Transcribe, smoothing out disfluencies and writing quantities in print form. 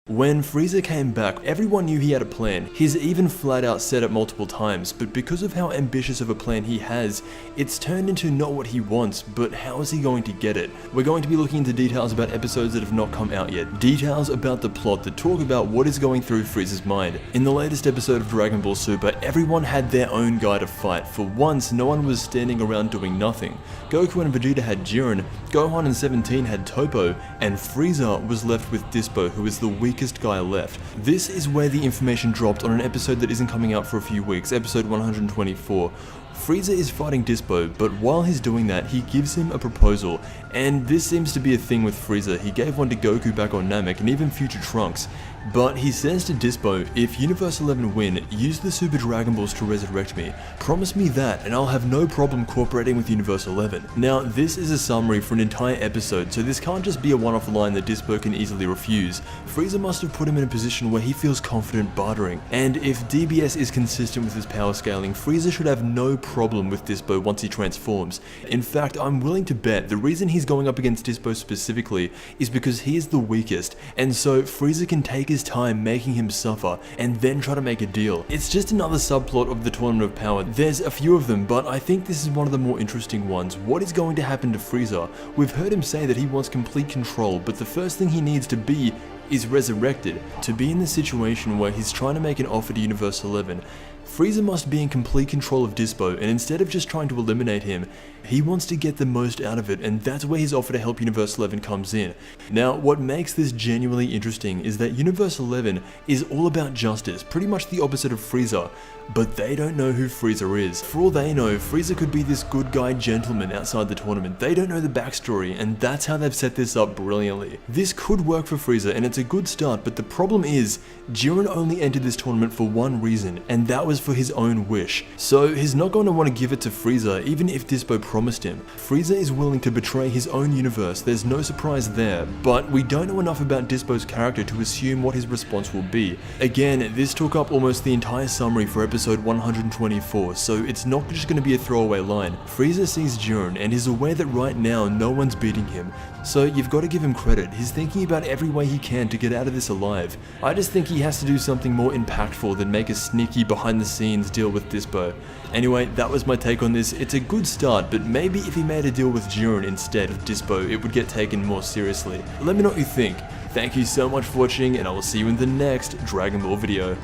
When Frieza came back, everyone knew he had a plan. He's even flat out said it multiple times, but because of how ambitious of a plan he has, it's turned into not what he wants, but how is he going to get it? We're going to be looking into details about episodes that have not come out yet, details about the plot that talk about what is going through Frieza's mind. In the latest episode of Dragon Ball Super, everyone had their own guy to fight. For once, no one was standing around doing nothing. Goku and Vegeta had Jiren, Gohan and 17 had Toppo, and Frieza was left with Dispo, who is the weakest guy left. This is where the information dropped on an episode that isn't coming out for a few weeks, episode 124. Frieza is fighting Dispo, but while he's doing that, he gives him a proposal, and this seems to be a thing with Frieza. He gave one to Goku back on Namek and even future Trunks. But he says to Dispo, if Universe 11 win, use the Super Dragon Balls to resurrect me. Promise me that and I'll have no problem cooperating with Universe 11. Now this is a summary for an entire episode, so this can't just be a one-off line that Dispo can easily refuse. Frieza must have put him in a position where he feels confident bartering. And if DBS is consistent with his power scaling, Frieza should have no problem with Dispo once he transforms. In fact, I'm willing to bet the reason he's going up against Dispo specifically is because he is the weakest, and so Frieza can take his time making him suffer and then try to make a deal. It's just another subplot of the Tournament of Power. There's a few of them, but I think this is one of the more interesting ones. What is going to happen to Frieza? We've heard him say that he wants complete control, but the first thing he needs to be is resurrected. To be in the situation where he's trying to make an offer to Universe 11, Frieza must be in complete control of Dispo, and instead of just trying to eliminate him, he wants to get the most out of it, and that's where his offer to help Universe 11 comes in. Now, what makes this genuinely interesting is that Universe 11 is all about justice, pretty much the opposite of Frieza, but they don't know who Frieza is. For all they know, Frieza could be this good guy gentleman outside the tournament. They don't know the backstory, and that's how they've set this up brilliantly. This could work for Frieza, and it's a good start, but the problem is, Jiren only entered this tournament for one reason, and that was for his own wish. So he's not going to want to give it to Frieza, even if Dispo promised him. Frieza is willing to betray his own universe, there's no surprise there, but we don't know enough about Dispo's character to assume what his response will be. Again, this took up almost the entire summary for episode 124, so it's not just going to be a throwaway line. Frieza sees Jiren and is aware that right now no one's beating him, so you've got to give him credit. He's thinking about every way he can to get out of this alive. I just think he has to do something more impactful than make a sneaky behind the scenes deal with Dispo. Anyway, that was my take on this. It's a good start, but maybe if he made a deal with Jiren instead of Dispo, it would get taken more seriously. Let me know what you think. Thank you so much for watching, and I will see you in the next Dragon Ball video.